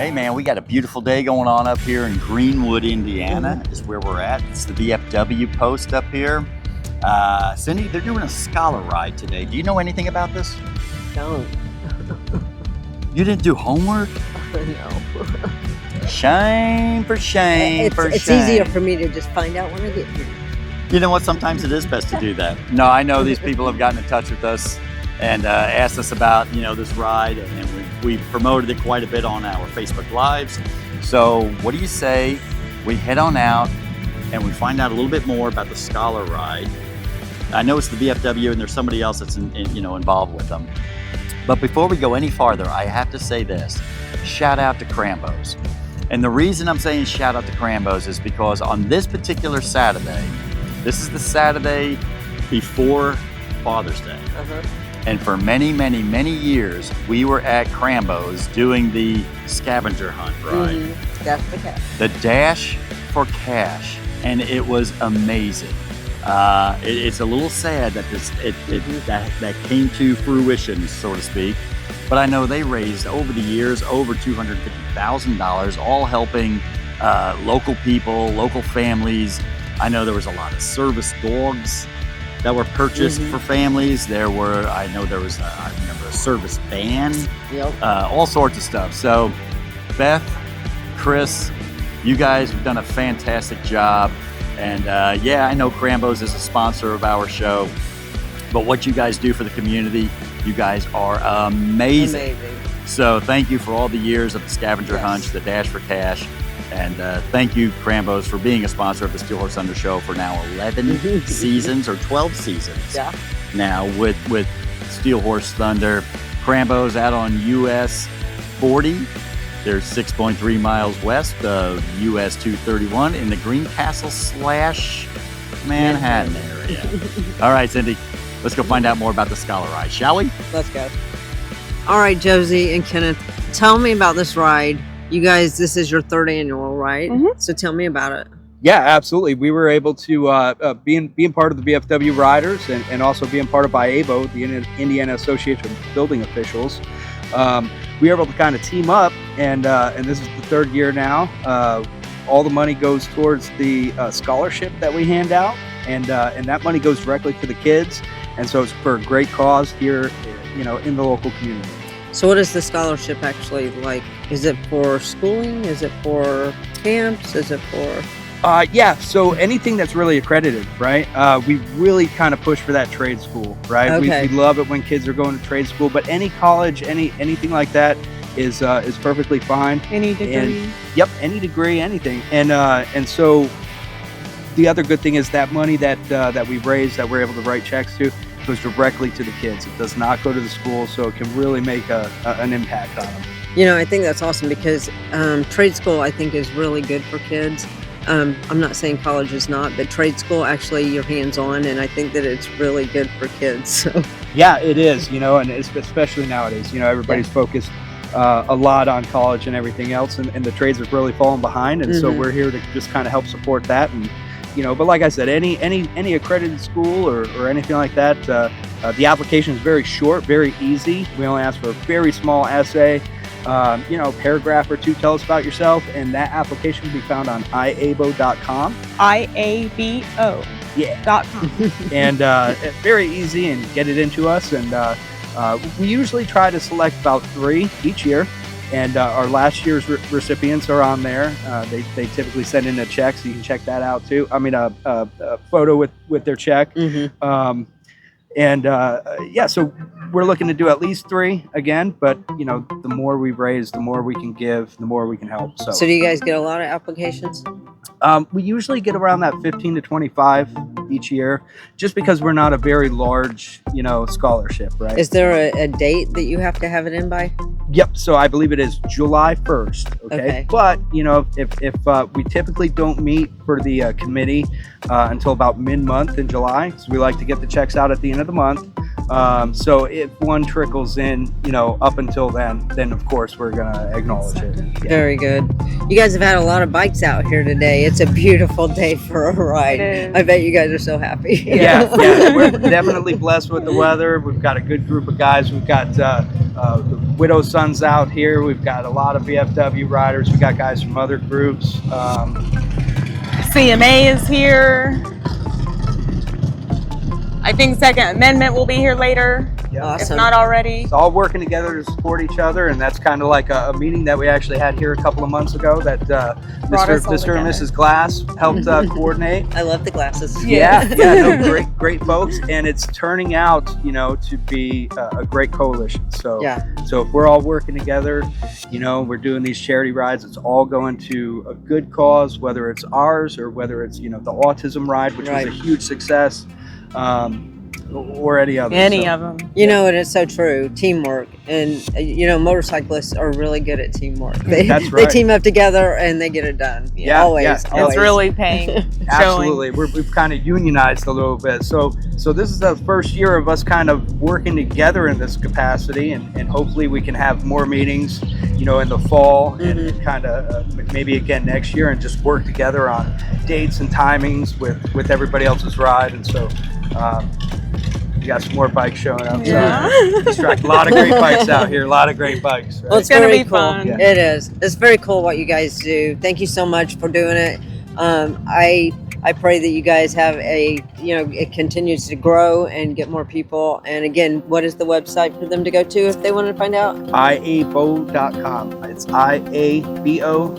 Hey man, we got a beautiful day going on up here in Greenwood, Indiana, is where we're at. It's the VFW post up here. Cindy, they're doing a scholar ride today. Do you know anything about this? Don't. You didn't do homework? No. Shame for shame for shame. It's easier for me to just find out when I get here. You know what? Sometimes it is best to do that. No, I know these people have gotten in touch with us and asked us about, this ride, and we promoted it quite a bit on our Facebook Lives. So what do you say we head on out and we find out a little bit more about the scholar ride? I know it's the VFW and there's somebody else that's involved with them. But before we go any farther, I have to say this. Shout out to Krambo's. And the reason I'm saying shout out to Krambo's is because on this particular Saturday, this is the Saturday before Father's Day. And for many, many, many years, we were at Krambo's doing the scavenger hunt ride. Dash for cash. The Dash for Cash. And it was amazing. It's a little sad that that came to fruition, so to speak. But I know they raised over the years over $250,000, all helping local people, local families. I know there was a lot of service dogs that were purchased for families. I remember a service van, all sorts of stuff. So Beth, Chris, you guys have done a fantastic job. And I know Krambo's is a sponsor of our show, but what you guys do for the community, you guys are amazing. So thank you for all the years of the scavenger hunt, the Dash for Cash. And thank you, Krambo's, for being a sponsor of the Steel Horse Thunder Show for now 11 seasons or 12 seasons. Now with Steel Horse Thunder. Krambo's out on US 40. They're 6.3 miles west of US 231 in the Greencastle / Manhattan area. All right, Cindy, let's go find out more about the scholar ride, shall we? Let's go. All right, Josie and Kenneth, tell me about this ride. You guys, this is your third annual, right? So tell me about it. Yeah, absolutely. We were able to being part of the VFW Riders and also being part of IABO, the Indiana Association of Building Officials. We were able to kind of team up, and this is the third year now. All the money goes towards the scholarship that we hand out, and that money goes directly to the kids. And so it's for a great cause here, in the local community. So what is the scholarship actually like? Is it for schooling? Is it for camps? Is it for... So anything that's really accredited, right? We really kind of push for that trade school, right? Okay. We love it when kids are going to trade school, but any college, anything like that is perfectly fine. Any degree? Any degree, anything. And so the other good thing is that money that we raise, that we're able to write checks to, goes directly to the kids. It does not go to the school, so it can really make an impact on them. I think that's awesome because trade school, I think, is really good for kids. I'm not saying college is not, but trade school, actually, you're hands-on, and I think that it's really good for kids. So. Yeah, it is, and especially nowadays, everybody's focused a lot on college and everything else, and the trades have really fallen behind, and so we're here to just kind of help support that. And but like I said, any accredited school or anything like that, the application is very short, very easy. We only ask for a very small essay, paragraph or two, tell us about yourself, and that application can be found on iabo.com. IABO. .com. And very easy, and get it into us. And we usually try to select about 3 each year. And our last year's recipients are on there. They typically send in a check, so you can check that out too. I mean, a photo with their check. So we're looking to do at least 3 again. But the more we raise, the more we can give, the more we can help. So do you guys get a lot of applications? We usually get around that 15 to 25 each year, just because we're not a very large, scholarship, right? Is there a date that you have to have it in by? Yep. So I believe it is July 1st. Okay. But, if we typically don't meet for the committee until about mid-month in July, so we like to get the checks out at the end of the month. So if one trickles in, up until then of course we're going to acknowledge it. Yeah. Very good. You guys have had a lot of bikes out here today. It's a beautiful day for a ride. I bet you guys are so happy. Yeah. We're definitely blessed with the weather. We've got a good group of guys. We've got Widow Sons out here. We've got a lot of VFW riders. We got guys from other groups. CMA is here. I think Second Amendment will be here later, if Awesome. not already. It's all working together to support each other, and that's kind of like a meeting that we actually had here a couple of months ago that Brought us Mr. all and together. Mrs. Glass helped coordinate. I love the glasses. No, great folks, and it's turning out, to be a great coalition. So if we're all working together, we're doing these charity rides. It's all going to a good cause, whether it's ours or whether it's the autism ride, which was a huge success. Or any other. Any of them. And it's so true. Teamwork. And, motorcyclists are really good at teamwork. That's They right. team up together and they get it done. Yeah, Always. yeah. Always. It's really paying. Absolutely. We've kind of unionized a little bit. So this is the first year of us kind of working together in this capacity, and hopefully we can have more meetings, in the fall and kind of maybe again next year, and just work together on dates and timings with everybody else's ride. And so we got some more bikes showing up. Yeah. So a lot of great bikes out here. A lot of great bikes. Right? Well, it's gonna very be cool. fun. Yeah. It is. It's very cool what you guys do. Thank you so much for doing it. I pray that you guys have it continues to grow and get more people. And again, what is the website for them to go to if they want to find out? iabo.com. It's iabo.com.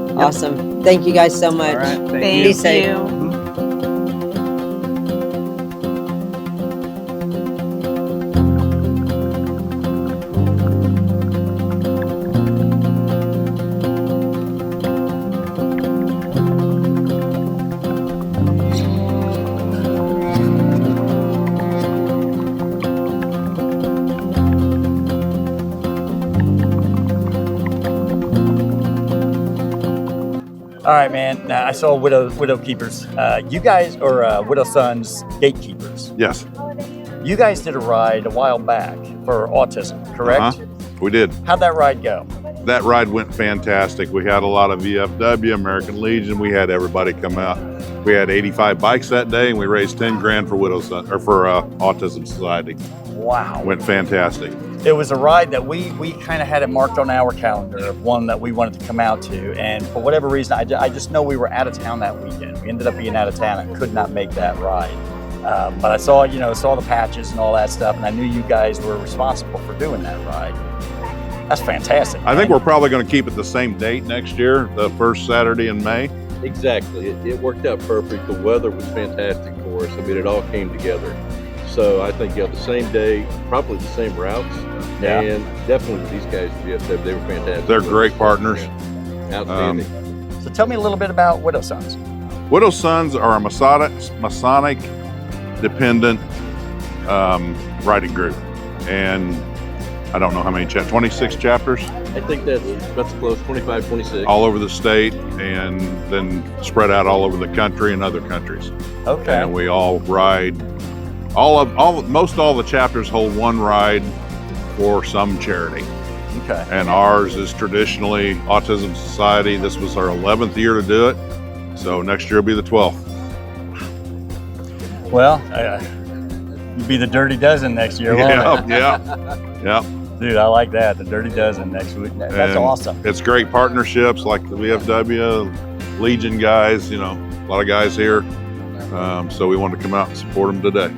Yep. Awesome. Thank you guys so much. All right. Thank Thank you. Be safe. you. All right, man. Now, I saw Widow Keepers. You guys are Widow Sons Gatekeepers. Yes, You guys did a ride a while back for autism, correct? we did. How'd that ride go? That ride went fantastic. We had a lot of VFW, American Legion. We had everybody come out. We had 85 bikes that day, and we raised 10 grand for Widow Son or for Autism Society. Wow. Went fantastic. It was a ride that we kind of had it marked on our calendar of one that we wanted to come out to. And for whatever reason, I just know we were out of town that weekend. We ended up being out of town and could not make that ride. But I saw the patches and all that stuff, and I knew you guys were responsible for doing that ride. That's fantastic. I think we're probably going to keep it the same date next year, the first Saturday in May. Exactly. It worked out perfect. The weather was fantastic for us. I mean, it all came together. So I think the same day, probably the same routes. Yeah. And definitely these guys, they were fantastic. They're great partners. Yeah. Outstanding. So tell me a little bit about Widow Sons. Widow Sons are a Masonic dependent riding group. And I don't know how many 26 chapters I think that's close, 25, 26. all over the state, and then spread out all over the country and other countries. Okay. And we all ride. Most all the chapters hold one ride for some charity. Okay. And ours is traditionally Autism Society. This was our 11th year to do it. So next year will be the 12th. Well, you'll be the Dirty Dozen next year, won't Yeah. Dude, I like that. The Dirty Dozen next week. That's And awesome. It's great partnerships like the VFW, Legion guys, a lot of guys here. So we wanted to come out and support them today.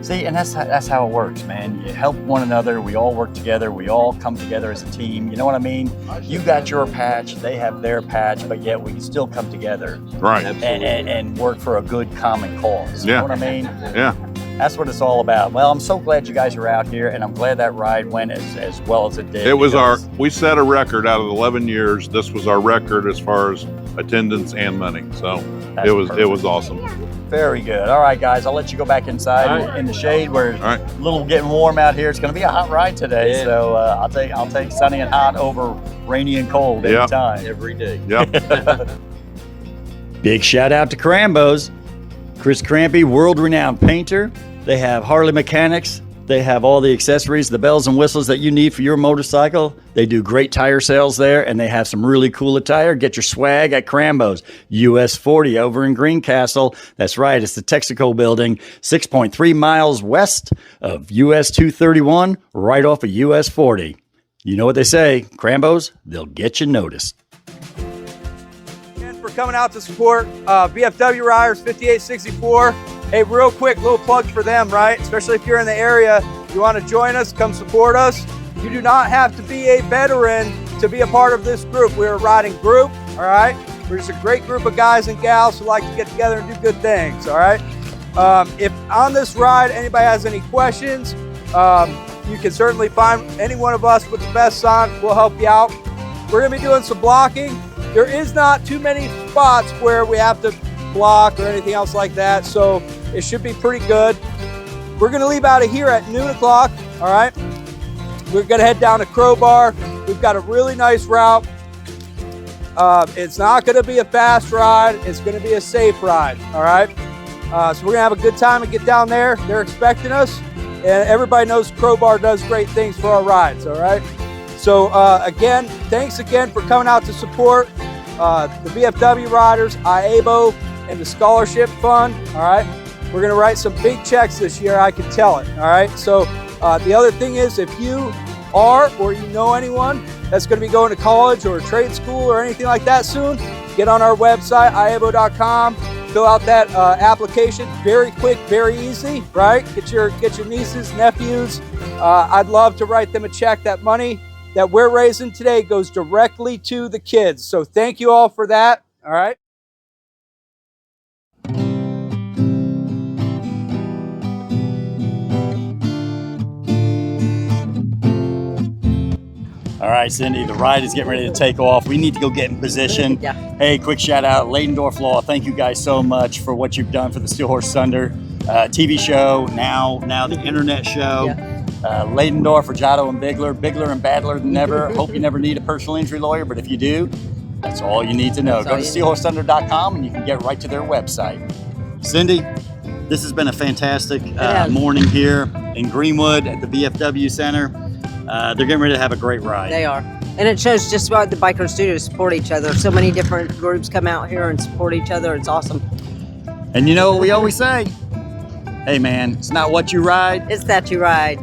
See, and that's how it works, man. You help one another. We all work together. We all come together as a team. You know what I mean? You got your patch, they have their patch, but yet we can still come together Right. and work for a good common cause. You Yeah. know what I mean? Yeah. That's what it's all about. Well, I'm so glad you guys are out here, and I'm glad that ride went as well as it did. It was because- we set a record out of 11 years. This was our record as far as attendance and money. So That's it was perfect. awesome. Very good. All right, guys, I'll let you go back inside All right. in the shade where it's All right. a little getting warm out here. It's going to be a hot ride today, Yeah. so I'll take sunny and hot over rainy and cold Yeah. anytime. Every day. Yep. Big shout out to Krambos. Chris Crampy, world-renowned painter. They have Harley mechanics. They have all the accessories, the bells and whistles that you need for your motorcycle. They do great tire sales there, and they have some really cool attire. Get your swag at Krambo's. US 40 over in Greencastle. That's right, it's the Texaco building, 6.3 miles west of US 231, right off of US 40. You know what they say, Krambos, they'll get you noticed. And for coming out to support VFW Riders 5864. Hey, real quick, little plug for them, right? Especially if you're in the area, you want to join us, come support us. You do not have to be a veteran to be a part of this group. We're a riding group, all right? We're just a great group of guys and gals who like to get together and do good things, all right? If on this ride anybody has any questions, you can certainly find any one of us with the vests on. We'll help you out. We're gonna be doing some blocking. There is not too many spots where we have to block or anything else like that, so it should be pretty good. We're gonna leave out of here at noon o'clock, all right? We're gonna head down to Crowbar. We've got a really nice route. It's not gonna be a fast ride. It's gonna be a safe ride, all right? So we're gonna have a good time and get down there. They're expecting us. And everybody knows Crowbar does great things for our rides, all right? So again, thanks again for coming out to support the VFW Riders, IABO, and the Scholarship Fund, all right? We're gonna write some big checks this year, I can tell it, all right? So the other thing is, if you are or you know anyone that's gonna be going to college or trade school or anything like that soon, get on our website, iabo.com, fill out that application. Very quick, very easy, right? Get your nieces, nephews. I'd love to write them a check. That money that we're raising today goes directly to the kids. So thank you all for that, all right? All right, Cindy, the ride is getting ready to take off. We need to go get in position. Yeah. Hey, quick shout out, Ladendorf Law. Thank you guys so much for what you've done for the Steel Horse Thunder TV show, now the internet show. Yeah. Ladendorf, Fregiato, and Bigler and Badler than never. Hope you never need a personal injury lawyer, but if you do, that's all you need to know. Go to steelhorsethunder.com and you can get right to their website. Cindy, this has been a fantastic morning here in Greenwood at the VFW Center. They're getting ready to have a great ride. They are. And it shows just what the bikers do to support each other. So many different groups come out here and support each other. It's awesome. And you know what we always say? Hey man, it's not what you ride, It's that you ride.